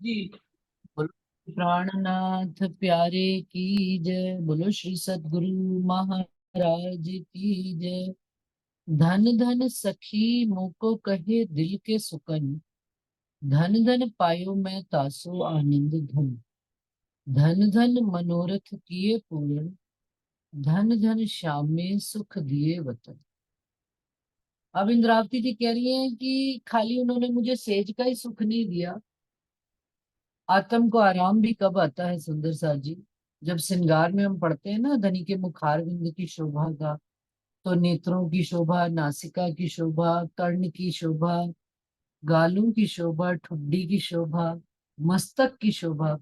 जी। बोलो प्राणनाथ प्यारे की जय। बोलो श्री सद्गुरु महाराज की जय। धन धन सखी मोको कहे दिल के सुकन। धन धन पायो मैं तासो आनंद धन। धन धन मनोरथ किए पूर्ण। धन धन श्याम में सुख दिए वतन। अब इंद्रावती जी कह रही हैं कि खाली उन्होंने मुझे सेज का ही सुख नहीं दिया, आत्म को आराम भी कब आता है सुंदर सा जी। जब श्रृंगार में हम पढ़ते हैं ना, धनी के मुखार विंद की शोभा का, तो नेत्रों की शोभा, नासिका की शोभा, कर्ण की शोभा, गालों की शोभा, ठुड्डी की शोभा, मस्तक की शोभा।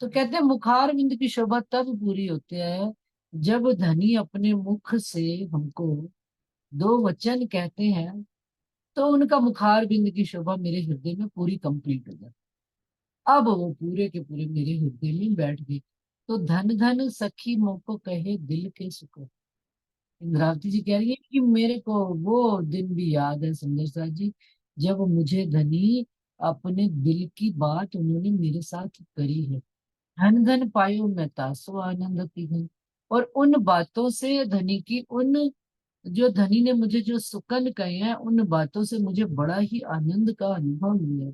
तो कहते हैं मुखार विंद की शोभा तब पूरी होती है जब धनी अपने मुख से हमको दो वचन कहते हैं, तो उनका मुखार बिंद की शोभा मेरे हृदय में पूरी कंप्लीट हो जाती। अब वो पूरे के पूरे मेरे हृदय में बैठ गए। तो धन धन सखी मोको कहे दिल के सुख। इंद्रावती जी कह रही है कि मेरे को वो दिन भी याद है सुंदर सा जी, जब मुझे धनी अपने दिल की बात उन्होंने मेरे साथ करी है। धन धन पायो मैं तासो आनंद की घन। और उन बातों से धनी की उन, जो धनी ने मुझे जो सुकन कहे हैं, उन बातों से मुझे बड़ा ही आनंद का अनुभव हुआ है।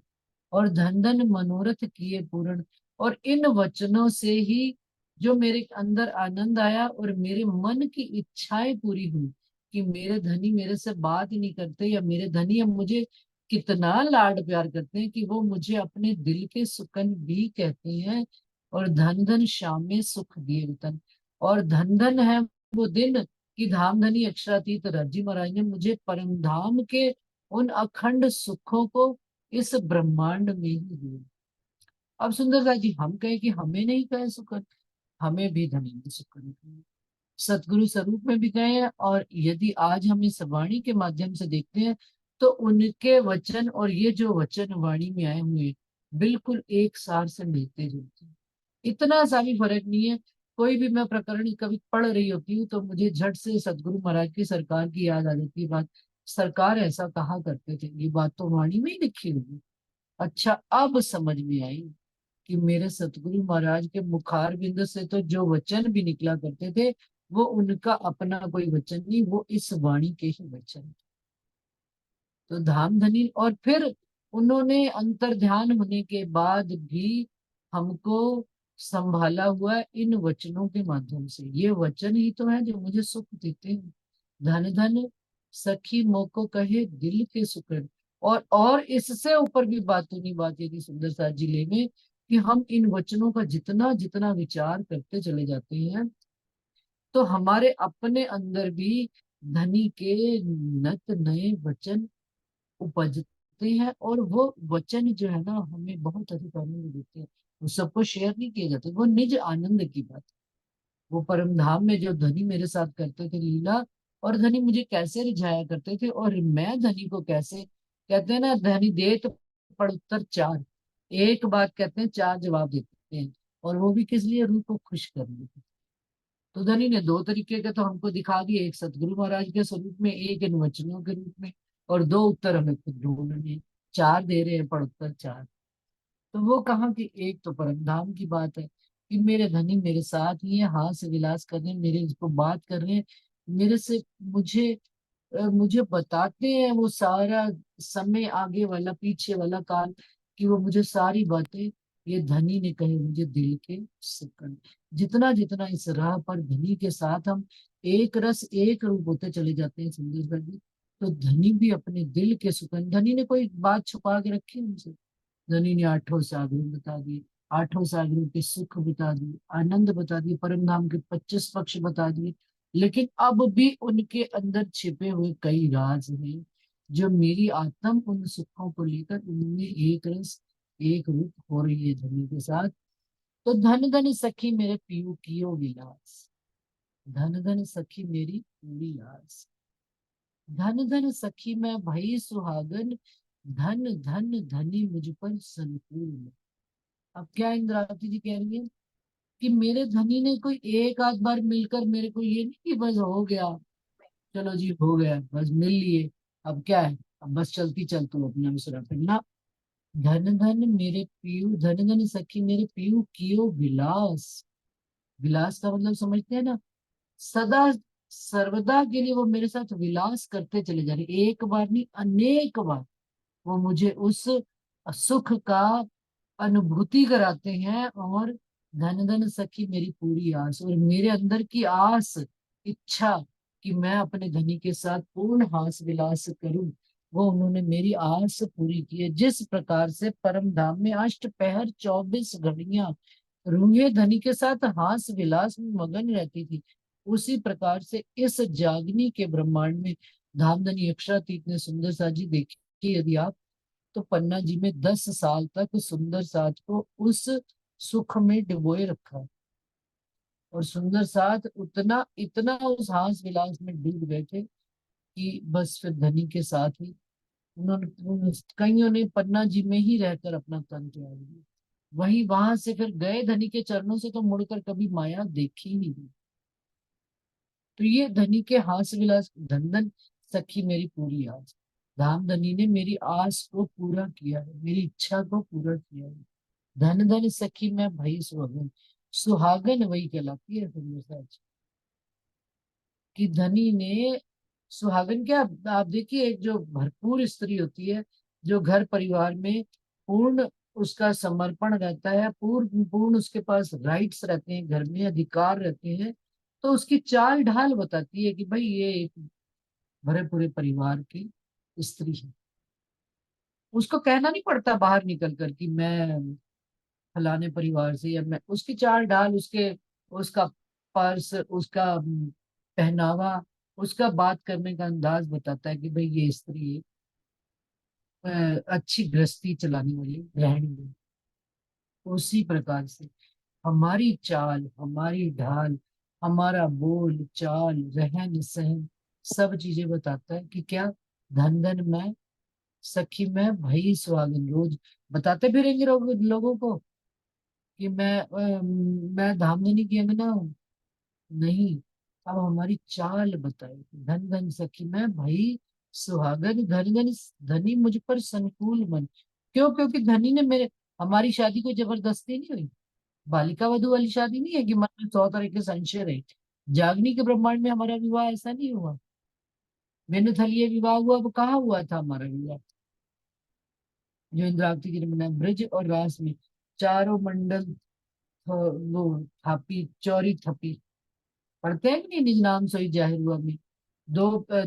और धन धन मनोरथ किए पूर्ण। और इन वचनों से ही जो मेरे अंदर आनंद आया और मेरे मन की इच्छाएं पूरी हुई, कि मेरे धनी मेरे से बात ही नहीं करते, या मेरे धनी अब मुझे कितना लाड प्यार करते हैं कि वो मुझे अपने दिल के सुकन भी कहते हैं। और धन धन श्याम में सुख दिए वतन। और धन धन है वो दिन कि धाम धनी अक्षरातीत राजी महाराज ने मुझे परम धाम के उन अखंड सुखों को इस ब्रह्मांड में ही दिए। अब सुंदरता जी हम कहे कि हमें नहीं कहे सुकन, हमें भी धनी ने सुकन कहे, सतगुरु स्वरूप में भी गए हैं। और यदि आज हम इस वाणी के माध्यम से देखते हैं, तो उनके वचन और ये जो वचन वाणी में आए हुए बिल्कुल एक सार से मिलते जुलते हैं। इतना सा भी फर्क नहीं है। कोई भी मैं प्रकरण कभी पढ़ रही होती हूँ तो मुझे झट से सतगुरु महाराज की सरकार की याद आ जाती है। बात सरकार ऐसा कहा करते थे, ये बात तो वाणी में ही लिखी हुई। अच्छा, अब समझ में आई कि मेरे सतगुरु महाराज के मुखार बिंद से तो जो वचन भी निकला करते थे, वो उनका अपना कोई वचन नहीं, वो इस वाणी के ही वचन। तो धाम धनी, और फिर उन्होंने अंतर ध्यान होने के बाद भी हमको संभाला हुआ है इन वचनों के माध्यम से। ये वचन ही तो है जो मुझे सुख देते हैं। धन धन सखी मोको कहे दिल के सुकन। और इससे ऊपर भी बातों नहीं बात है कि सुंदर सा जिले में, कि हम इन वचनों का जितना जितना विचार करते चले जाते हैं, तो हमारे अपने अंदर भी धनी के नत नए वचन उपजते हैं। और वो वचन जो है ना, हमें बहुत अधिक आनंद देते हैं। वो सबको शेयर नहीं किए जाते, वो निज आनंद की बात। वो परम धाम में जो धनी मेरे साथ करते थे लीला, और धनी मुझे कैसे रिझाया करते थे, और मैं धनी को कैसे, कहते हैं ना धनी देत पड़ उत्तर चार, एक बात कहते हैं चार जवाब देते हैं। और वो भी किस लिए, रूह को खुश करने के। तो धनी ने दो तरीके के तो हमको दिखा दिए, एक सतगुरु महाराज के स्वरूप में, एक इन वचनों के रूप में। और दो उत्तर हमें खुद ढूंढने, चार दे रहे हैं, पढ़कर चार। तो वो कहा कि एक तो परम धाम की बात है कि मेरे धनी मेरे साथ ही है, हाथ से विलास कर रहे हैं, मेरे को बात कर रहे हैं, मेरे से मुझे मुझे बताते हैं वो सारा समय, आगे वाला पीछे वाला काल, कि वो मुझे सारी बातें, ये धनी ने कहे मुझे दिल के सुकन। जितना जितना इस राह पर धनी के साथ हम एक रस एक रूप होते चले जाते हैं सुंदर जी, तो धनी भी अपने दिल के सुकन, धनी ने कोई बात छुपा के रखी उनसे। धनी ने आठों सागरों बता दिए, आठों सागरों के सुख बता दिए, आनंद बता दिए, परम धाम के 25 पक्ष बता दिए। लेकिन अब भी उनके अंदर छिपे हुए कई राज हैं, जो मेरी आत्म उन सुखों को लेकर उनमें एक रस एक रूप हो रही है धनी के साथ। तो धन धन सखी मेरे पियो कियो विलास। धन धन सखी मेरी पूरी आस। धन धन सखी मैं भई सुहागन। धन धन धनी मुझ पर संपूर्ण। अब क्या इंद्रावती जी कह रही है कि मेरे धनी ने कोई एक आध बार मिलकर मेरे को ये नहीं कि बस हो गया, चलो जी हो गया, बस मिल लिए, अब क्या है, अब बस चलती चल तू अपना विसरा करना। धन धन मेरे पीयू, धन धन सखी मेरे पीयू कियो विलास। विलास का मतलब समझते हैं ना, सदा सर्वदा के लिए वो मेरे साथ विलास करते चले जा रहे, एक बार नहीं अनेक बार वो मुझे उस सुख का अनुभूति कराते हैं। और धन धन सखी मेरी पूरी आस, और मेरे अंदर की आस, इच्छा कि मैं अपने धनी के साथ पूर्ण हास विलास करूं, वो उन्होंने मेरी आस पूरी की है। जिस प्रकार से परम धाम में अष्ट पहर 24 घड़ियां रूहे धनी के साथ हास विलास में मगन रहती थी, उसी प्रकार से इस जागनी के ब्रह्मांड में धामधनी अक्षरातीत ने सुंदर साजी देखी यदि आप, तो पन्ना जी में 10 साल तक सुंदर साथ को उस सुख में डुबोए रखा। और सुंदर साथ उतना इतना उस हास विलास में डूब गए थे कि बस फिर धनी के साथ ही कईयों ने पन्ना जी में ही रहकर अपना तन त्याग दिया। वहीं वहां से फिर गए धनी के चरणों से तो मुड़कर कभी माया देखी ही नहीं। तो ये धनी के हास विलास, धन धन सखी मेरी पूरी आस, धाम धनी ने मेरी आस को पूरा किया है, मेरी इच्छा को पूरा किया है। धन धन सखी मैं भई सुहागन, सुहागन वही कहलाती है फिर सच, कि धनी ने सुहागन क्या, आप देखिए एक जो भरपूर स्त्री होती है, जो घर परिवार में पूर्ण उसका समर्पण रहता है, पूर्ण पूर्ण उसके पास राइट्स रहते हैं, घर में अधिकार रहते हैं, तो उसकी चाल ढाल बताती है कि भाई ये एक भरे पूरे परिवार की स्त्री है। उसको कहना नहीं पड़ता बाहर निकल कर कि मैं फलाने परिवार से, या मैं, उसकी चाल ढाल, उसके उसका पर्स, उसका पहनावा, उसका बात करने का अंदाज बताता है कि भाई ये स्त्री अच्छी गृहस्थी चलाने वाली गृहिणी है। उसी प्रकार से हमारी चाल, हमारी ढाल, हमारा बोल चाल रहन सहन सब चीजें बताता है कि क्या, धन धन मैं सखी मैं भई सुहागिन, रोज बताते फिरेंगे लोगों को कि मैं धामधनी की अंगना हूँ। नहीं, अब हमारी चाल बताए, धन धन सखी मैं भई सुहागन, धन धन धनी मुझ पर संकुल मन। क्यों? क्योंकि धनी ने मेरे, हमारी शादी कोई जबरदस्ती नहीं हुई, बालिका वधू वाली शादी नहीं है कि मन में 100 तरह के संशय रहे। जागनी के ब्रह्मांड में हमारा विवाह ऐसा नहीं हुआ। मैंने थलीय विवाह हुआ, वो कहाँ हुआ था हमारा विवाह? जो इंद्रावती की रमना ब्रज और रास में चारों मंडल वो थापी चौरी थपी, पढ़ते हैं कि नहीं, निज नाम सोई जाहिर हुआ में,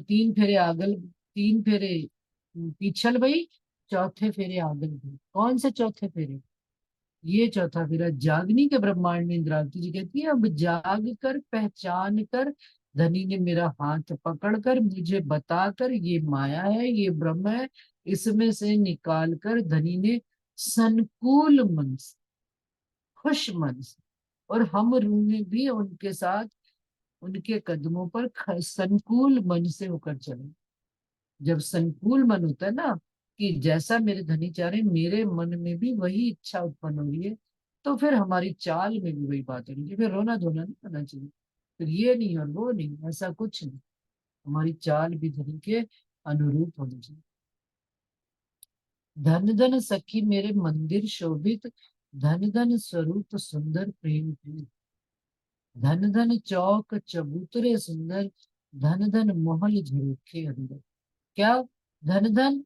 तीन फेरे आगल, तीन फेरे पीछल भई, चौथे फेरे आगल भई। कौन से चौथे फेरे? ये चौथा फेरा जागनी के ब्रह्मांड में इंद्रावती जी कहती है, अब जाग कर पहचान कर धनी ने मेरा हाथ पकड़ कर मुझे बताकर ये माया है, ये ब्रह्म है, इसमें से निकाल कर धनी ने संकुल मन से, खुश मन से, और हम रूहे भी उनके साथ उनके कदमों पर संकुल मन से होकर चले। जब संकुल मन होता है ना, कि जैसा मेरे धनी चाह रहे, मेरे मन में भी वही इच्छा उत्पन्न हो रही है, तो फिर हमारी चाल में भी वही बात हो रही है, फिर रोना धोना नहीं करना चाहिए, फिर ये नहीं और वो नहीं, ऐसा कुछ नहीं। हमारी चाल भी धनी के अनुरूप होनी चाहिए। धन धन सखी मेरे मंदिर शोभित, धन धन स्वरूप सुंदर प्रेम की, धन धन चौक चबूतरे सुंदर, धन धन महल झरोखे अंदर। क्या? धन धन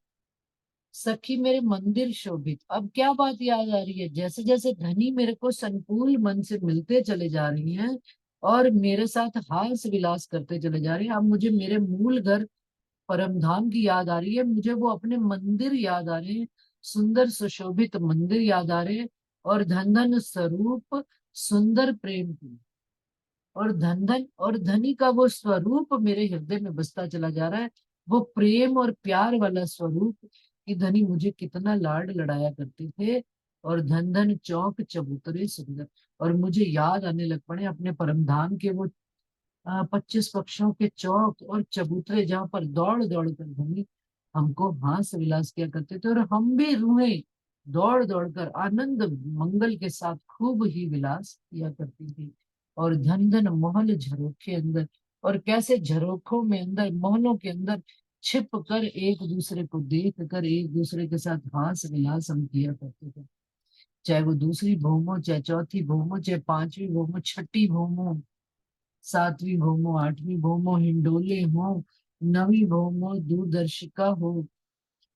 सखी मेरे मंदिर शोभित। अब क्या बात याद आ रही है? जैसे जैसे धनी मेरे को संकुल मन से मिलते चले जा रही हैं और मेरे साथ हास विलास करते चले जा रहे हैं, अब मुझे मेरे मूल घर परमधाम की याद आ रही है, मुझे वो अपने मंदिर याद आ रहे हैं, सुंदर सुशोभित मंदिर याद आ रहे हैं, और धन धन स्वरूप सुंदर प्रेम की, और धन धन और धनी का वो स्वरूप मेरे हृदय में बसता चला जा रहा है, वो प्रेम और प्यार वाला स्वरूप, कि धनी मुझे कितना लाड लड़ाया करते थे। और धन धन चौक चबूतरे सुंदर, और मुझे याद आने लग पड़े अपने परमधाम के वो 25 पक्षों के चौक और चबूतरे, जहाँ पर दौड़ दौड़ कर धनी हमको हास विलास किया करते थे, और हम भी रूहें दौड़ दौड़ कर आनंद मंगल के साथ खूब ही विलास किया करती थी। और धन धन महल झरोखे अंदर, और कैसे झरोखों में अंदर, महलों के अंदर छिप कर एक दूसरे को देख कर एक दूसरे के साथ हास विलास हम किया करते थे। चाहे वो दूसरी भूम हो, चाहे चौथी भूम हो, चाहे पांचवी भूम हो, छठी भूम हो, सातवीं भूम हो, आठवीं भूम हो, हिंडोले हो, नवीं भूम हो, दूरदर्शिका हो,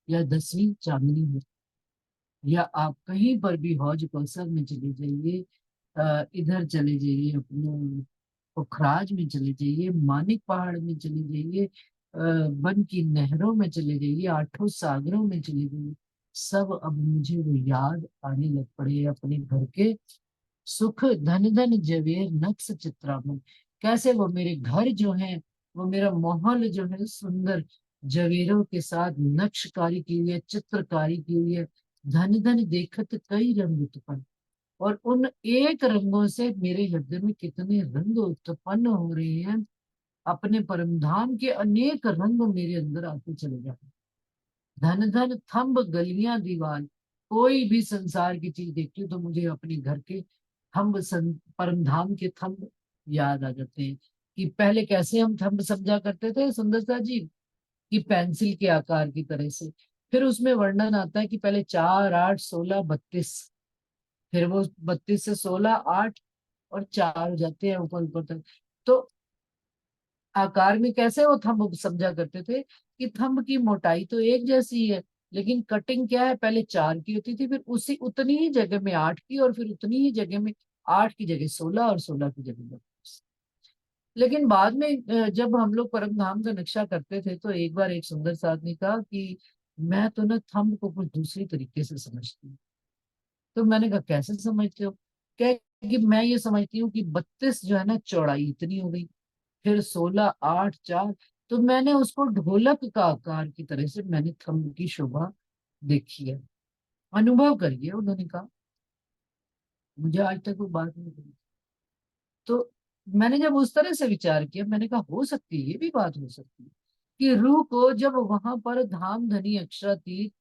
या 10वीं चांदनी हो, या आप कहीं पर भी हौज कौसर में चले जाइए, इधर चले जाइए, अपने पोखराज में चले जाइए, मानिक पहाड़ में चले जाइए, वन की नहरों में चले जाइए, आठों सागरों में चले जाइए, सब अब मुझे वो याद आने लग पड़े अपने घर के सुख धन धन जवेर नक्श चित्रामन। कैसे वो मेरे घर जो है, वो मेरा माहौल जो है सुंदर जवेरों के साथ नक्शकारी की हुई है, चित्रकारी की हुई है। धन धन देखत कई रंग उत्पन्न, और उन एक रंगों से मेरे हृदय में कितने रंग उत्पन्न हो रहे हैं। अपने परम धाम के अनेक रंग मेरे अंदर आते चले जाते हैं। धन धन थंब गलियां दीवार, कोई भी संसार की चीज देखती हूँ तो मुझे अपने घर के थंब परम धाम के थंब याद आ जाते हैं। कि पहले कैसे हम थंब समझा करते थे सुंदरता जी, कि पेंसिल के आकार की तरह से। फिर उसमें वर्णन आता है कि पहले 4 8 16 32, फिर वो 32 से 16 8 और 4 हो जाते हैं ऊपर ऊपर तक। तो आकार में कैसे वो थंब समझा करते थे कि थंब की मोटाई तो एक जैसी है, लेकिन कटिंग क्या है, पहले 4 की होती थी, फिर उसी उतनी ही जगह में 8 की, और फिर उतनी ही जगह में 8 की जगह 16 और 16 की जगह 32। लेकिन बाद में जब हम लोग परम धाम का नक्शा करते थे तो एक बार एक सुंदर सा आदमी कहा कि मैं तो ना थंब को कुछ दूसरी तरीके से समझती हूँ। तो मैंने कहा कैसे समझते हो? क्या कि मैं ये समझती हूँ कि 32 जो है ना चौड़ाई इतनी हो गई, फिर 16 8 4, तो मैंने उसको ढोलक का आकार की तरह से मैंने थंब की शोभा देखी है, अनुभव करिए। उन्होंने कहा मुझे आज तक वो बात नहीं कही। तो मैंने जब उस तरह से विचार किया, मैंने कहा हो सकती है, ये भी बात हो सकती है कि रूह को जब वहां पर धाम धनी अक्षरातीत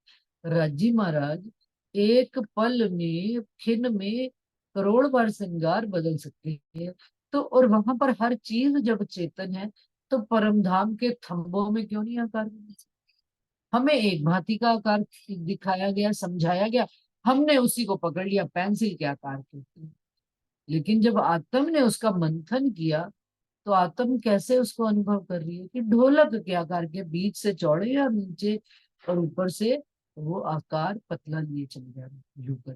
राजी महाराज एक पल में क्षण में करोड़ बार श्रृंगार बदल सकते हैं, तो और वहां पर हर चीज जब चेतन है, तो परम धाम के थंबों में क्यों नहीं आकार बदल सकते? हमें एक भांति का आकार दिखाया गया, समझाया गया, हमने उसी को पकड़ लिया पेंसिल के आकार के। लेकिन जब आत्म ने उसका मंथन किया, तो आत्म कैसे उसको अनुभव कर रही है कि ढोलक के आकार के, बीच से चौड़े या नीचे और ऊपर से वो आकार पतला लिए चले जा रहे यूं।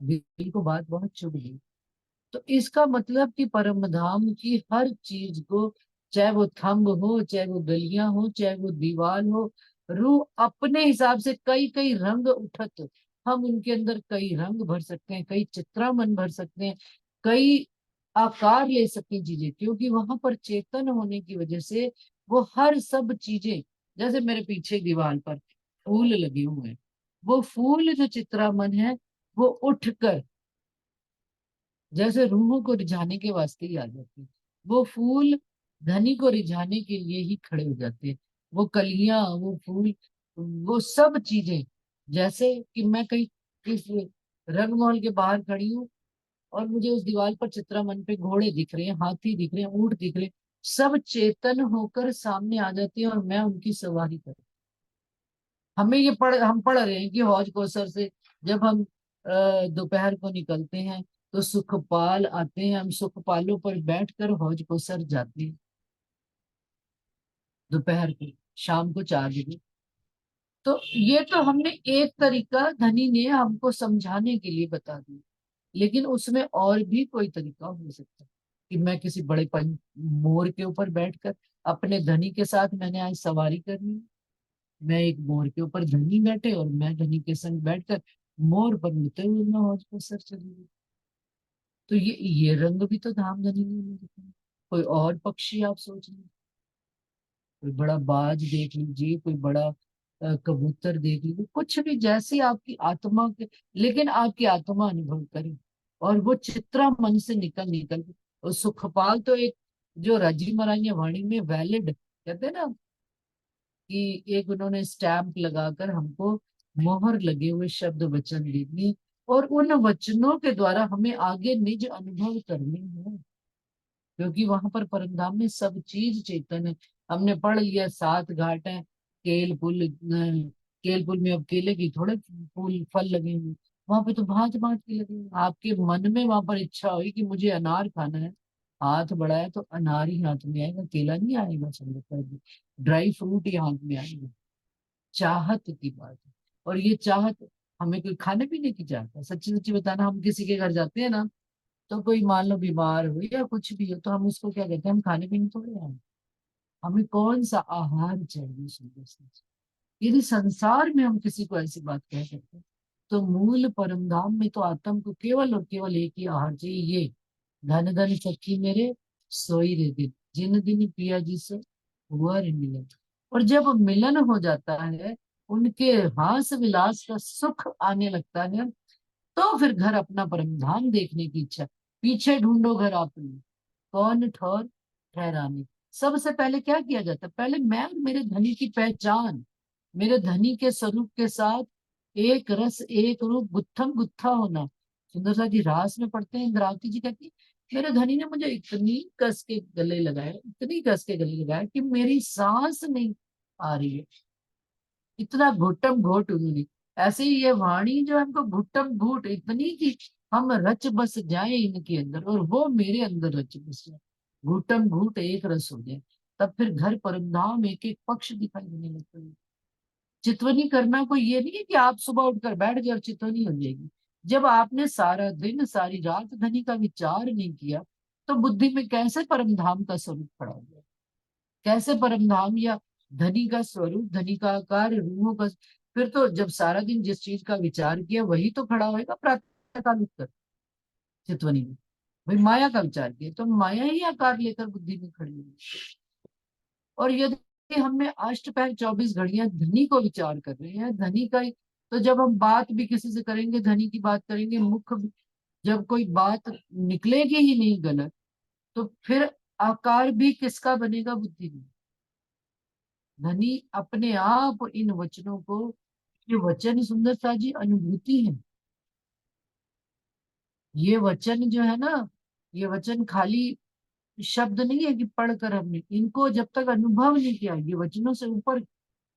दिल को बात बहुत चुभ गई। तो इसका मतलब कि परम धाम की हर चीज को, चाहे वो थंब हो, चाहे वो गलियां हो, चाहे वो दीवार हो, रूह अपने हिसाब से कई कई रंग उठत, हम उनके अंदर कई रंग भर सकते हैं, कई चित्रामन भर सकते हैं, कई आकार ले सकते हैं चीजें, क्योंकि वहां पर चेतन होने की वजह से वो हर सब चीजें, जैसे मेरे पीछे दीवार पर फूल लगे हुए हैं, वो फूल जो चित्रामन है वो उठकर जैसे रूहों को रिझाने के वास्ते ही आ जाते हैं। वो फूल धनी को रिझाने के लिए ही खड़े हो जाते हैं। वो कलियां, वो फूल, वो सब चीजें, जैसे कि मैं कहीं किस रंग महल के बाहर खड़ी हूँ और मुझे उस दीवार पर चित्रामन पे घोड़े दिख रहे हैं, हाथी दिख रहे हैं, ऊंट दिख रहे हैं, सब चेतन होकर सामने आ जाते हैं और मैं उनकी सवारी कर, हमें ये हम पढ़ रहे हैं कि हौज कौसर से जब हम दोपहर को निकलते हैं तो सुखपाल आते हैं, हम सुखपालों पर बैठकर हौज कौसर जाते हैं दोपहर को, शाम को 4 बजे। तो ये तो हमने एक तरीका धनी ने हमको समझाने के लिए बता दिया, लेकिन उसमें और भी कोई तरीका हो सकता है कि मैं किसी बड़े मोर के ऊपर बैठकर अपने धनी के साथ मैंने आज सवारी करनी है। मैं एक मोर के ऊपर धनी बैठे और मैं धनी के संग बैठकर मोर पर उड़ते हुए मैं हौज पर सर चली गई। तो ये रंग भी तो धाम धनी ने हमें दिखाया। कोई और पक्षी आप सोच लीजिए, कोई बड़ा बाज देख लीजिए, कोई बड़ा कबूतर देख लीजिए, कुछ भी, जैसी आपकी आत्मा के, लेकिन आपकी आत्मा अनुभव करे और वो चित्रा मन से निकल निकल। और सुखपाल तो एक, जो राजी महाराज वाणी में वैलिड कहते हैं ना, कि एक उन्होंने स्टैंप लगाकर हमको मोहर लगे हुए शब्द वचन दे दिए, और उन वचनों के द्वारा हमें आगे निज अनुभव करने हैं, क्योंकि वहां पर परमधाम में सब चीज चेतन है। हमने पढ़ लिया 7 घाट है, केल पुल केल पुल में अब केले की थोड़े फूल फल लगे हुए, वहां पे तो भांत भांत के लगे हुए। आपके मन में वहां पर इच्छा हुई कि मुझे अनार खाना है, हाथ बढ़ाया तो अनार ही हाथ में आएगा, केला नहीं आएगा। चलो, ड्राई फ्रूट ही हाथ में आएगा। चाहत की बात है। और ये चाहत, हमें कोई खाने पीने की चाहत है? सच्ची सच्ची बताना, हम किसी के घर जाते हैं ना, तो कोई मान लो बीमार हो या कुछ भी हो, तो हम उसको क्या कहते हैं? हम खाने पीने थोड़े आए, हमें कौन सा आहार चाहिए सुंदर से। यदि संसार में हम किसी को ऐसी बात कह सकते हैं, तो मूल परम धाम में तो आत्म को केवल और केवल एक ही आहार चाहिए, ये धन धन सखी मेरे सोई रे दिन, जिन दिन पिया जी से वर मिलन। और जब मिलन हो जाता है, उनके हास विलास का सुख आने लगता है, तो फिर घर अपना परम धाम देखने की इच्छा। पीछे ढूंढो घर आपने, कौन ठौर ठहराने। सबसे पहले क्या किया जाता है? पहले मैं और मेरे धनी की पहचान, मेरे धनी के स्वरूप के साथ एक रस एक रूप गुत्थम गुत्था होना। सुंदर सा जी रास में पढ़ते हैं, इंद्रावती जी कहती है, मेरे धनी ने मुझे इतनी कस के गले लगाया, इतनी कस के गले लगाया कि मेरी सांस नहीं आ रही है। इतना घुटम घोट उन्होंने, ऐसे ही ये वाणी जो है हमको घुटम घूट इतनी कि हम रच बस जाए इनके अंदर और वो मेरे अंदर रच बस जाए, घुटम घूट एक रस हो जाए। तब फिर घर परमधाम एक एक पक्ष दिखाई देने लगता है। चितवनी करना कोई ये नहीं है कि आप सुबह उठकर बैठ गए और चितवनी हो जाएगी। जब आपने सारा दिन सारी रात धनी का विचार नहीं किया, तो बुद्धि में कैसे परमधाम का स्वरूप खड़ा हो गया? कैसे परमधाम या धनी का स्वरूप, धनी का आकार, रूहों का, फिर तो जब सारा दिन जिस चीज का विचार किया वही तो खड़ा होएगा प्रातः काल उत्तर चितवनी में। भाई माया का विचार किया तो माया ही आकार लेकर बुद्धि में खड़ी होगी। और यदि हमने अष्टपहर 24 घड़ियां धनी को विचार कर रहे हैं, धनी का ही, तो जब हम बात भी किसी से करेंगे, धनी की बात करेंगे, जब कोई बात निकलेगी ही नहीं गलत, तो फिर आकार भी किसका बनेगा? बुद्धि में। धनी अपने आप इन वचनों को, ये वचन सुंदरता जी अनुभूति है। ये वचन जो है ना, ये वचन खाली शब्द नहीं है कि पढ़कर हमने इनको जब तक अनुभव नहीं किया, ये वचनों से ऊपर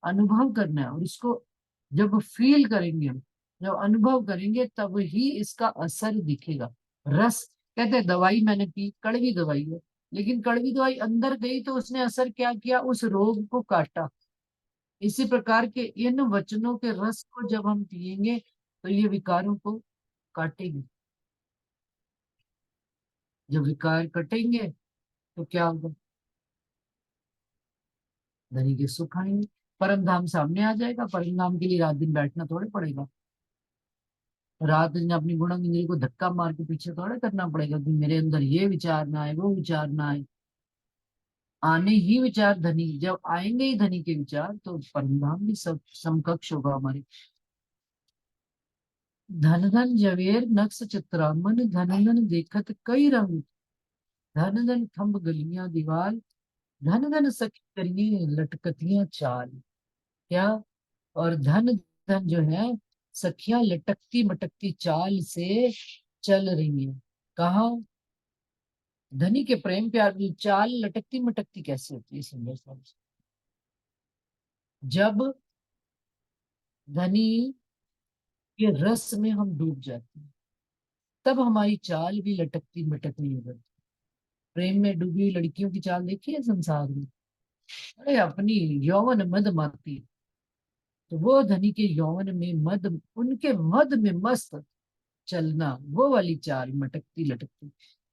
अनुभव करना है। और इसको जब फील करेंगे हम, जब अनुभव करेंगे, तब ही इसका असर दिखेगा। रस, कहते हैं दवाई मैंने पी, कड़वी दवाई है, लेकिन कड़वी दवाई अंदर गई तो उसने असर क्या किया? उस रोग को काटा। इसी प्रकार के इन वचनों के रस को जब हम पिएंगे, तो ये विकारों को काटेंगे। जब विकार कटेंगे तो क्या होगा? धनी के सुख आएंगे, परम धाम सामने आ जाएगा। परम धाम के लिए रात दिन बैठना थोड़े पड़ेगा, रात दिन अपनी गुणन इंद्रिय को धक्का मार के पीछे थोड़े करना पड़ेगा कि मेरे अंदर ये विचार ना आए, वो विचार ना आए। आने ही विचार धनी, जब आएंगे ही धनी के विचार, तो परम धाम भी सब समकक्ष होगा हमारे। धन धन जवेर नक्श चित्रामन, धन धन देखत कई रंग, धन धन खम्ब गलियां दीवार, धन धन सखी करिए लटकतियां चाल। क्या? और धन धन जो है, सखियां लटकती मटकती चाल से चल रही हैं। कहाँ? धनी के प्रेम प्यार की चाल लटकती मटकती कैसे होती है? सुंदर सा, जब धनी के रस में हम डूब जाते हैं, तब हमारी चाल भी लटकती मटकती हो जाती है। प्रेम में डूबी हुई लड़कियों की चाल देखी है संसार में? अरे अपनी यौवन मद माती, तो वो धनी के यौवन में मद, उनके मद में मस्त चलना, वो वाली चाल मटकती लटकती।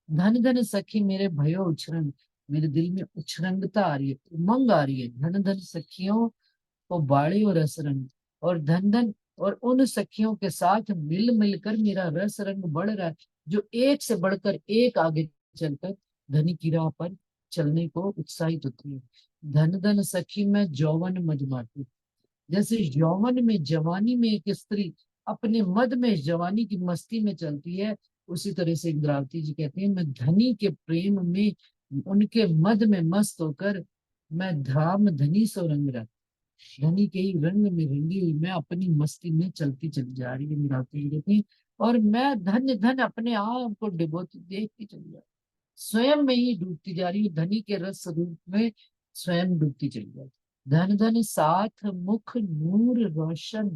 धन धन सखी मेरे भयो उछरंग, मेरे दिल में उछरंगता आ रही है, उमंग आ रही है। धन धन सखियों को बाड़े और रस रंग, और धन धन, और उन सखियों के साथ मिल मिलकर मेरा रस रंग बढ़ रहा है, जो एक से बढ़कर एक आगे चलकर धनी की राह पर चलने को उत्साहित होती है। धन धन सखी में जौवन मधुमाती, जैसे यौवन में, जवानी में एक स्त्री अपने मद में, जवानी की मस्ती में चलती है, उसी तरह से इंद्रावती जी कहती हैं, मैं धनी के प्रेम में, उनके मद में मस्त होकर, मैं धाम धनी सो रंग रहा, धनी के ही रंग में रंगी हुई मैं अपनी मस्ती में चलती चली जा रही है, इंद्रावती जी कहती हैं। और मैं धन्य धन अपने आप को डिबोती देखती चली जा रही, स्वयं में ही डूबती जा रही है धनी के रस रूप में। स्वयं डूबती चली जाती। धन धन साथ मुख नूर रोशन,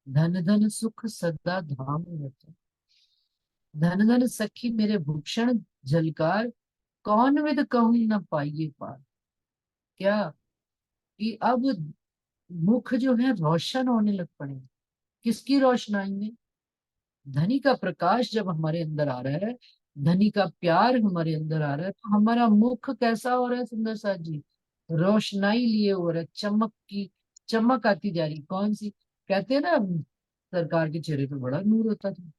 धन धन सुख सदा धाम रतन। धन धन सखी मेरे भूषण झलकार, कौन विद कहूं न पाइए पार। क्या कि अब मुख जो है रोशन होने लग पड़े। किसकी रोशनाई में? धनी का प्रकाश जब हमारे अंदर आ रहा है, धनी का प्यार हमारे अंदर आ रहा है, तो हमारा मुख कैसा हो रहा है सुंदर साथ जी? रोशनाई लिए हो रहा है, चमक की चमक आती जा रही। कौन सी? कहते हैं ना, सरकार के चेहरे पे बड़ा नूर होता था।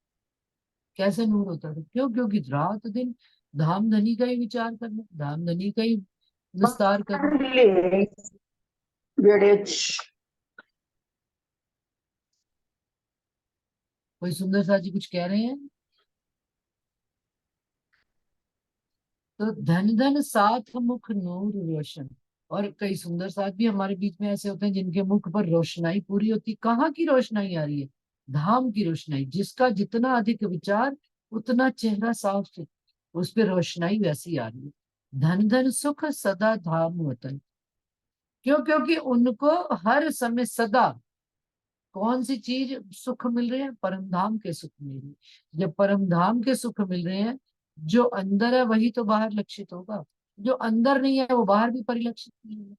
कैसे नूर होता था? क्यों? क्योंकि रात दिन धाम धनी का ही विचार करना, धाम धनी का ही विस्तार करना। कोई सुंदर साथ जी कुछ कह रहे हैं? तो धन धन साथ मुख नूर रोशन। और कई सुंदर साथ भी हमारे बीच में ऐसे होते हैं जिनके मुख पर रोशनाई पूरी होती। कहाँ की रोशनाई आ रही है? धाम की रोशनाई। जिसका जितना अधिक विचार, उतना चेहरा साफ, उस पे रोशनाई वैसी आ रही है। धन धन सुख सदा धाम वतन। क्यों? क्योंकि उनको हर समय सदा कौन सी चीज सुख मिल रहे हैं? परम धाम के सुख मिल रहे हैं। जब परम धाम के सुख मिल रहे हैं, जो अंदर है वही तो बाहर लक्षित होगा। जो अंदर नहीं है वो बाहर भी परिलक्षित नहीं होगा।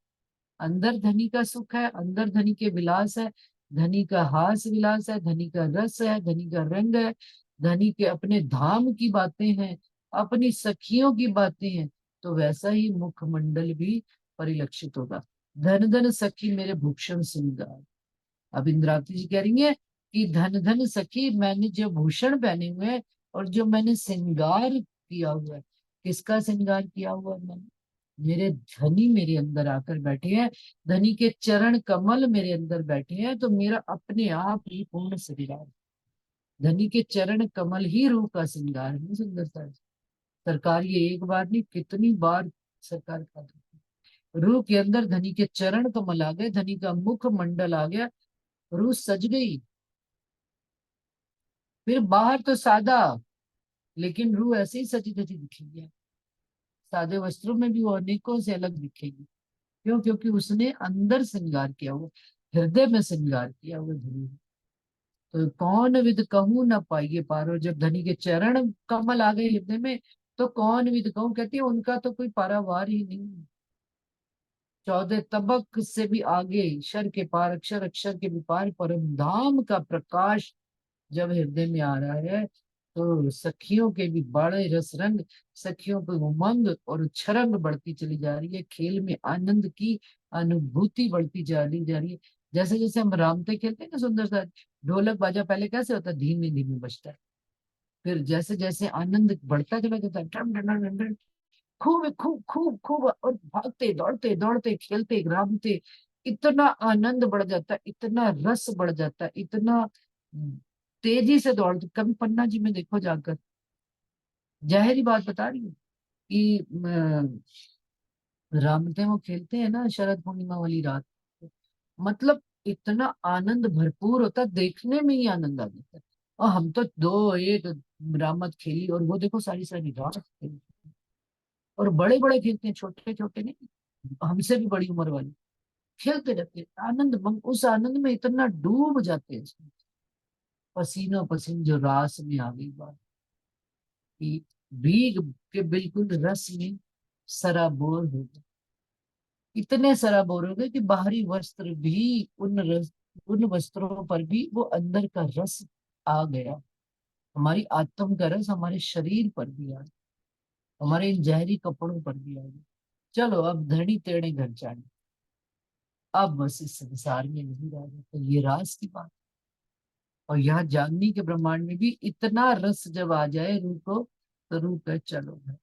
अंदर धनी का सुख है, अंदर धनी के विलास है, धनी का हास विलास है, धनी का रस है, धनी का रंग है, धनी के अपने धाम की बातें हैं, अपनी सखियों की बातें हैं। तो वैसा ही मुखमंडल भी परिलक्षित होगा। धन धन सखी मेरे भूषण श्रृंगार। अब इंद्रावती जी कह रही है कि धन धन सखी, मैंने जो भूषण पहने हुए हैं और जो मैंने श्रृंगार किया हुआ है। किसका श्रृंगार किया हुआ है मैंने? मेरे धनी मेरे अंदर आकर बैठे हैं, धनी के चरण कमल मेरे अंदर बैठे हैं, तो मेरा अपने आप ही पूर्ण श्रृंगार। धनी के चरण कमल ही रूह का श्रृंगार है। सुंदरता सरकार ये एक बार नहीं, कितनी बार सरकार का रूह के अंदर धनी के चरण कमल आ गए, धनी का मुख मंडल आ गया, रूह सज गई। फिर बाहर तो सादा, लेकिन रूह ऐसे ही सजी धजी दिखेगी। सादे वस्त्रों में भी वो अनेकों से अलग दिखेगी। क्यों? क्योंकि उसने अंदर श्रृंगार किया हुआ, हृदय में श्रृंगार किया हुआ धनी है। तो कौन विद कहूं न पाइए पार। और जब धनी के चरण कमल आ गए हृदय में, तो कौन विद कहूं, कहती है उनका तो कोई पारावार ही नहीं है। 14 तबक से भी आगे, शर के पार, अक्षर अक्षर के भी पार परम धाम का प्रकाश जब हृदय में आ रहा है, तो सखियों के भी बड़े रस रंग, सखियों पे उमंग और छरंग बढ़ती चली जा रही है। खेल में आनंद की अनुभूति बढ़ती जा रही है। जैसे जैसे हम रामते खेलते हैं ना सुंदर सा, ढोलक बाजा पहले कैसे होता है? धीमे धीमे बजता है। फिर जैसे जैसे आनंद बढ़ता चला जाता है, डन डन डन डन, खूब खूब खूब खूब, और भागते दौड़ते दौड़ते खेलते रामते, इतना आनंद बढ़ जाता है, इतना रस बढ़ जाता है, इतना तेजी से दौड़ते। कभी पन्ना जी में देखो जाकर, जाहिर बात बता रही हूँ कि रामते वो खेलते हैं ना शरद पूर्णिमा वाली रात, मतलब इतना आनंद भरपूर होता है, देखने में ही आनंद आ जाता है। और हम तो दो एक रामत खेली, और वो देखो सारी सारी रात खेली। और बड़े बड़े खेलते हैं, छोटे छोटे नहीं, हमसे भी बड़ी उम्र वाले खेलते रहते हैं। आनंद उस आनंद में इतना डूब जाते हैं इसमें। पसीनों पसीन जो रास में आ गई बात कि भीग के बिल्कुल रस में सराबोर हो गए। इतने सराबोर हो गए कि बाहरी वस्त्र भी उन वस्त्रों पर भी वो अंदर का रस आ गया। हमारी आत्म का रस हमारे शरीर पर भी आ गया, हमारे इन जहरी कपड़ों पर भी आ गया। चलो अब धड़ी टेढ़े घर जाए, अब बस इस संसार में नहीं रह गए। तो ये रास की बात। और यहाँ जागनी के ब्रह्मांड में भी इतना रस जब आ जाए रूह को, तो रूह कहे चलो भाई,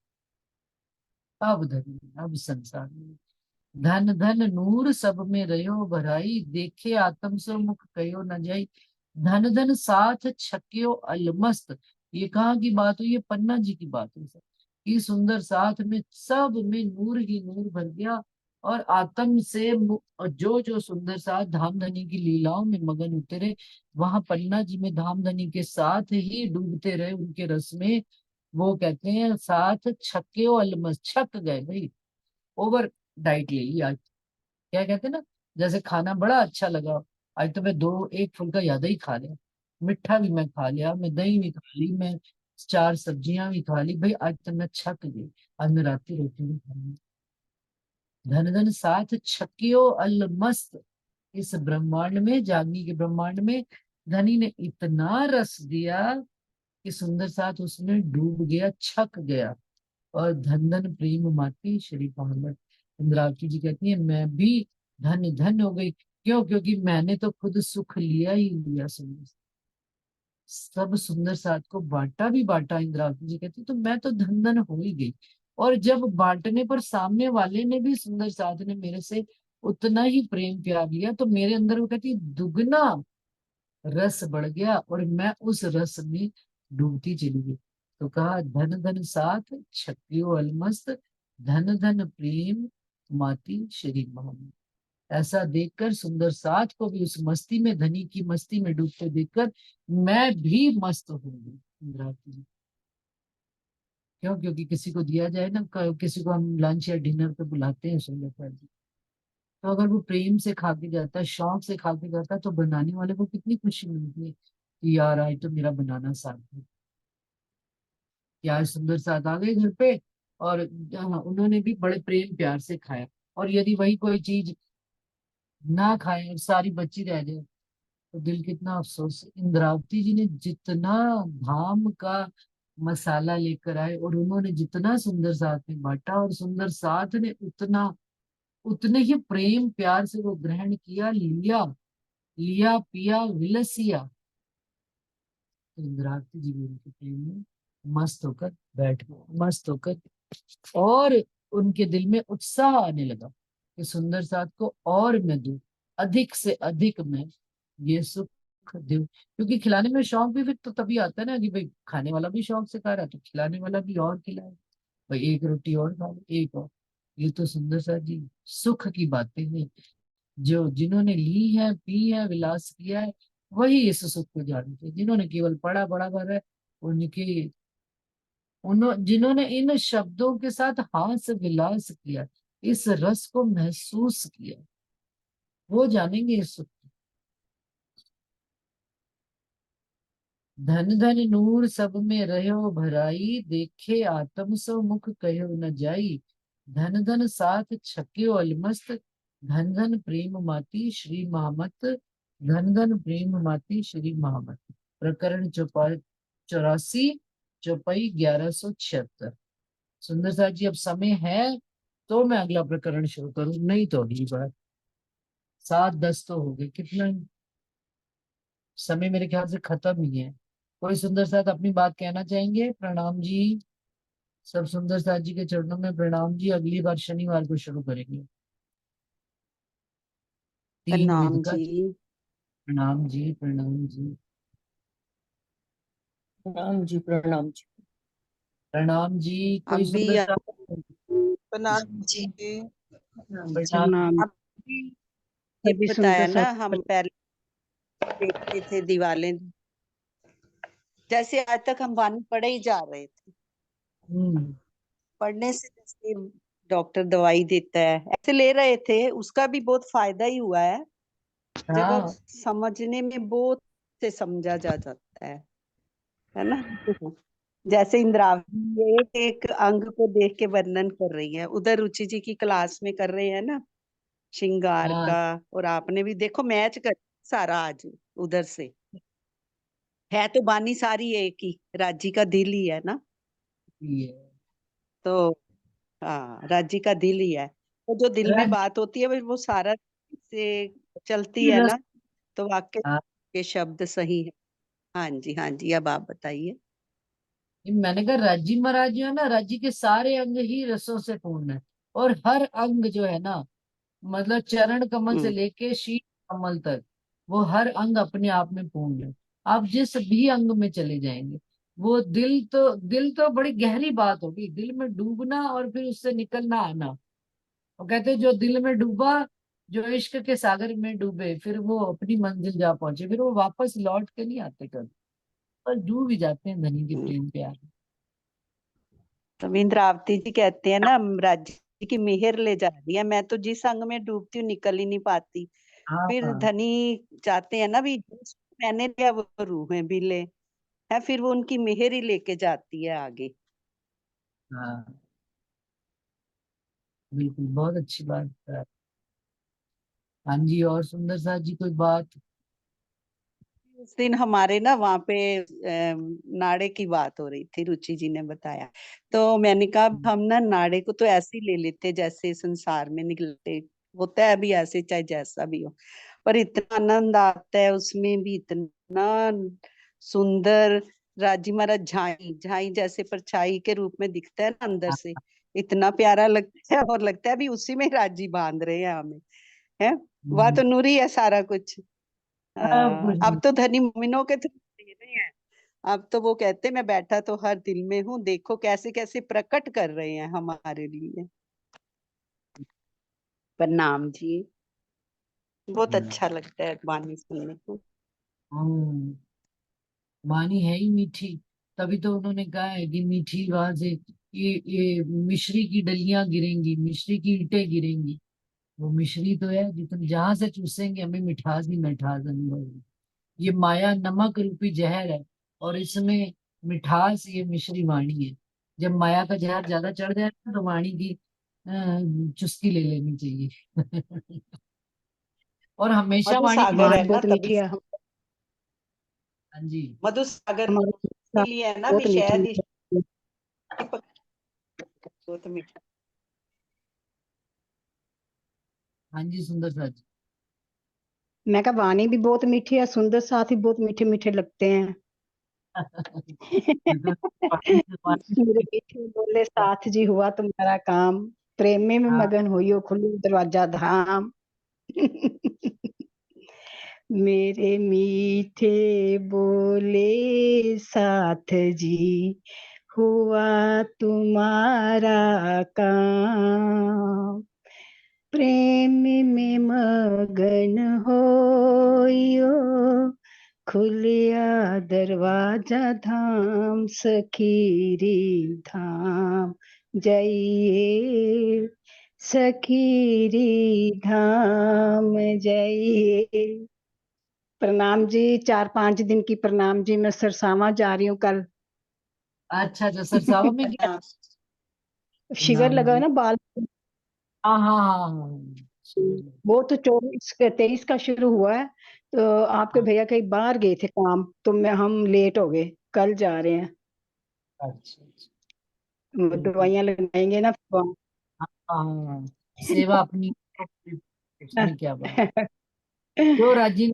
अब धनी अब संसार में धन धन नूर सब में रहो भराई, देखे आत्म सो मुख कहो न जाई। धन धन साथ छक्यो अलमस्त। ये कहाँ की बात हुई? ये पन्ना जी की बात हुई सर। ये सुंदर साथ में सब में नूर ही नूर भर गया। और आत्म से और जो जो सुंदर साथ धाम धनी की लीलाओं में मगन उतरे, वहां पन्ना जी में धाम धनी के साथ ही डूबते रहे उनके रस में। वो कहते हैं साथ छक्यो अलमस्त, छक गए भाई, ओवर डाइट ले ली आज। क्या कहते हैं ना, जैसे खाना बड़ा अच्छा लगा, आज तो मैं दो एक फुल्का ज्यादा ही खा लिया, मीठा भी मैं खा लिया, मैं दही भी खा ली, मैं चार सब्जियां भी खा ली भाई, आज तो मैं छक गई, आज मैं रात की रोटी नहीं खाऊंगी। धन धन साथ छकियो अलमस्त, इस ब्रह्मांड में, जागनी के ब्रह्मांड में धनी ने इतना रस दिया कि सुंदर साथ उसमें डूब गया, छक गया। और धन धन प्रेम माती श्री पार्वत, इंद्रावती जी कहती है मैं भी धन धन हो गई। क्यों? क्योंकि मैंने तो खुद सुख लिया ही लिया, सुंदर, सब सुंदर साथ को बांटा भी बांटा। इंद्रावती जी कहती तो मैं तो धन धन हो ही गई। और जब बांटने पर सामने वाले ने भी, सुंदर साथ ने मेरे से उतना ही प्रेम प्यार लिया, तो मेरे अंदर वो कहती दुगना रस बढ़ गया, और मैं उस रस में डूबती चली गई। तो कहा धन धन साथ छक्कियो अलमस्त, धन धन प्रेम माती श्री मोहम्मद। ऐसा देखकर सुंदर साथ को भी उस मस्ती में, धनी की मस्ती में डूबते देखकर मैं भी मस्त हो गई। इंद्रावती जी, क्यों? क्योंकि किसी को दिया जाए ना, किसी को हम लंच या डिनर पे बुलाते हैं सुंदर साथ जी, तो अगर वो प्रेम से खा के जाता है, शौक से खा के जाता है, तो बनाने वाले को कितनी खुशी मिलती है कि यार आज तो मेरा बनाना साथ है, कि आज सुंदर साथ आ गए घर पे, और हाँ, उन्होंने भी बड़े प्रेम प्यार से खाया। और यदि वही कोई चीज ना खाए और सारी बची रह जाए, तो दिल कितना अफसोस। इंद्रावती जी ने जितना धाम का मसाला लेकर आए, और उन्होंने जितना सुंदर साथ में बांटा, और सुंदर साथ ने उतना, उतने ही प्रेम प्यार से वो ग्रहण किया, लिया, लिया पिया विलसिया। तो इंद्रावती जी भी उनके प्रेम में मस्त होकर बैठ गए, मस्त होकर। और उनके दिल में उत्साह आने लगा कि सुंदर साथ को और मैं दूं, अधिक से अधिक मैं ये सुख दूं। क्योंकि खिलाने में शौक भी फिर तो तभी आता है ना, कि भाई खाने वाला भी शौक से खा रहा है, तो खिलाने वाला भी और खिलाए, भाई एक रोटी और खा लो, एक और। ये तो सुंदर साथ जी सुख की बातें हैं, जो जिन्होंने ली है, पी है, विलास किया है, वही इस सुख को जानते हैं। जिन्होंने केवल पढ़ा बड़ा भर है, उनके, जिन्होंने इन शब्दों के साथ हास विलास किया, इस रस को महसूस किया, वो जानेंगे इस सुख को। धन धन नूर सब में रहो भराई, देखे आत्म सो मुख कहो न जाई। धन धन साथ छक्यो अलमस्त, धन धन प्रेम माती श्री महामत। धन धन प्रेम माती श्री महामत। प्रकरण चौपा 84, चौपाई 1176। सुंदर साथ जी अब समय है तो मैं अगला प्रकरण शुरू करूं, नहीं तो अगली बार। 7:10 तो हो गए, कितना समय मेरे ख्याल से खत्म ही है। कोई सुंदर साथ अपनी बात कहना चाहेंगे? प्रणाम जी, सब सुंदर साथ जी के चरणों में प्रणाम जी। अगली बार शनिवार को शुरू करेंगे, 3 विध प्रणाम का। जी। प्रणाम जी, प्रणाम जी, प्रणाम जी, प्रणाम जी। प्रणाम जी। कोई अभी सुंदर साथ? प्रणाम जी। जी। प्रणाम जी। अभी एक सभी बताया सुंदर ना, हम साथ पहले देखते थे दिवालें, जैसे आज तक हम वाणी पढ़े ही जा रहे थे। हम्म। पढ़ने से जैसे डॉक्टर दवाई देता है ऐसे ले रहे थे, उसका भी बहुत फायदा ही हुआ है। जगह हाँ समझने में बहुत से समझा जा जाता है ना। जैसे इंद्रावती एक एक अंग को देख के वर्णन कर रही है, उधर रुचि जी की क्लास में कर रहे हैं ना श्रृंगार हाँ, का। और आपने भी देखो मैच कर सारा आज उधर से। है तो बानी सारी एक ही, राजी का दिल ही है ना। ये तो हाँ, राजी का दिल ही है। तो जो दिल में राज्य बात होती है वो सारा से चलती की है रस। ना। तो वाक्य हाँ, के शब्द सही है। हाँ जी, हाँ जी, अब आप बताइए। मैंने कहा राज्य महाराज जो है ना, राज्य के सारे अंग ही रसों से पूर्ण है। और हर अंग जो है ना, मतलब चरण कमल से हम्म। लेके शीश कमल तक, वो हर अंग अपने आप में पूर्ण है। आप जिस भी अंग में चले जाएंगे, वो दिल तो बड़ी गहरी बात होगी, दिल में डूबना और फिर उससे निकलना आना। वो कहते हैं जो दिल में डूबा, जो इश्क के सागर में डूबे, फिर वो अपनी मंजिल जा पहुंचे, फिर वो वापस लौट के नहीं आते कभी, पर डूब ही जाते हैं धनी के हम्म। प्रेम प्यार में। तो इंद्रावती जी कहते हैं ना, राज्य जी की मेहर ले जा रही है, मैं तो जिस अंग में डूबती हूँ निकल ही नहीं पाती। फिर हाँ धनी चाहते हैं ना भी जिसको मैंने लिया वो रूहें भी ले, है फिर वो उनकी मेहर ही लेके जाती है आगे। हाँ बिल्कुल, बहुत अच्छी बात है। हाँ जी, और सुंदर सा जी कोई बात? उस दिन हमारे ना वहां पे नाड़े की बात हो रही थी, रुचि जी ने बताया, तो मैंने कहा हम ना नाड़े को तो ऐसे ही ले लेते जैसे संसार में निकलते होता है, अभी ऐसे चाहे जैसा भी हो, पर इतना आनंद आता है उसमें भी, इतना सुंदर। राजी महाराज झाई झाई जैसे परछाई के रूप में दिखता है ना अंदर से, इतना प्यारा लगता है, और लगता है भी उसी में राजी बांध रहे हैं हमें, है। वह हम्म, तो नूरी है सारा कुछ। सब कुछ अब तो धनी मोमिनों के थ्रू दे रहे हैं। अब तो वो कहते मैं बैठा तो हर दिल में हूँ, देखो कैसे कैसे प्रकट कर रहे हैं हमारे लिए। प्रणाम जी। बहुत हम्म, अच्छा लगता है वाणी सुनने को। हम्म, वाणी है ही मीठी, तभी तो उन्होंने कहा है कि मीठी वहां से ये मिश्री की डलियां गिरेंगी, मिश्री की ईंटें गिरेंगी। वो मिश्री तो है, जितने जहां से चूसेंगे हमें मिठास ही मिठास अनुभव होगी। ये माया नमक रूपी जहर है, और इसमें मिठास ये मिश्री वाणी है। जब माया का जहर ज्यादा चढ़ जाए ना, तो वाणी की चुस्की ले लेनी चाहिए। और हमेशा मधु वाणी सागर वाणी है ना बहुत तभी मीठी है। हम, हाँ जी। मधु सागर हमारी भाषा इसीलिए है ना भी बहुत मीठी शहद मीठी। बहुत मीठा। हाँ जी, सुंदर सा जी। मैं कहा वाणी भी बहुत मीठी है, सुंदर साथ ही बहुत मीठे मीठे लगते हैं। ये तो वाणी से वाणी मेरे से- मीठे बोले साथ जी हुआ तुम्हारा काम, प्रेम में हाँ, मगन हुई खुली दरवाजा धाम। मेरे मीठे बोले साथ जी हुआ तुम्हारा काम, प्रेम में मगन होइयो खुलिया दरवाजा धाम, सखीरी धाम जाइए, सखीरी धाम जाइए। प्रणाम जी, 4-5 दिन की प्रणाम जी, मैं सरसावा जा रही हूँ कल। अच्छा अच्छा, सरसावा में क्या? हाँ शिविर नाम लगा है जी। ना बाल। हाँ हाँ हाँ हाँ, शिविर। वो तो 24-23 का शुरू हुआ है, तो आपके हाँ, भैया कहीं बाहर गए थे काम, तो मैं हम लेट हो गए, कल जा रहे हैं। अच्छा अच्छा, वो बिल्कुल। दवाइयां लगाएंगे ना फिर हाँ हाँ, हाँ। सेवा अपनी, इसमें क्या बात? वहाँ। जो राजी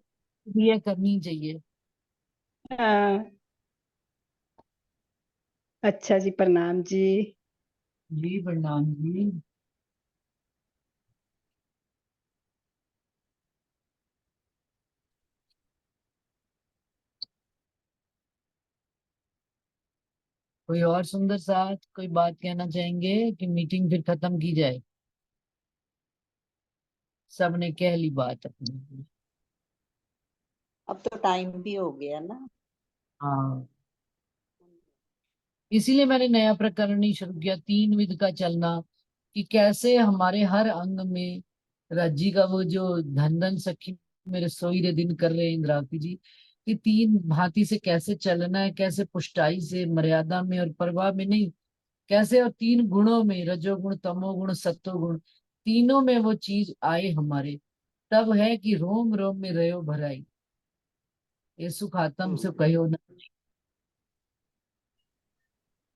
भी है करनी चाहिए। हाँ, अच्छा जी, प्रणाम जी। जी प्रणाम जी। कोई और सुंदर साथ कोई बात कहना चाहेंगे कि मीटिंग फिर खत्म की जाए? सबने कह ली बात अपनी। अब तो टाइम भी हो गया ना। हाँ, इसीलिए मैंने नया प्रकरण ही शुरू किया, 3 विध का चलना, कि कैसे हमारे हर अंग में रज्जी का वो जो धन धन सखी मेरे सोई रे दिन कर रहे हैं इंद्रावती जी, कि 3 भांति से कैसे चलना है, कैसे पुष्टाई से, मर्यादा में और परवाह में नहीं, कैसे, और 3 गुणों में, रजोगुण तमोगुण सत्वगुण, तीनों में वो चीज आए हमारे, तब है कि रोम रोम में रहो भराई, ये सुख आत्म से हम्म। कहो ना।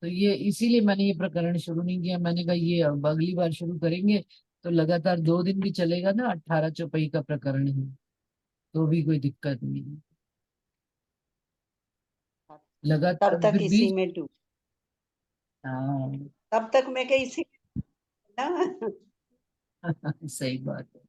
तो ये इसीलिए मैंने ये प्रकरण शुरू नहीं किया, मैंने कहा ये अब अगली बार शुरू करेंगे, तो लगातार 2 दिन भी चलेगा ना, 18 चौपाई का प्रकरण है, तो भी कोई दिक्कत नहीं है। लगातार तब तक फिर इसी बीच। में डूब, हाँ। तब तक मैं कहीं इसी ना। सही बात है।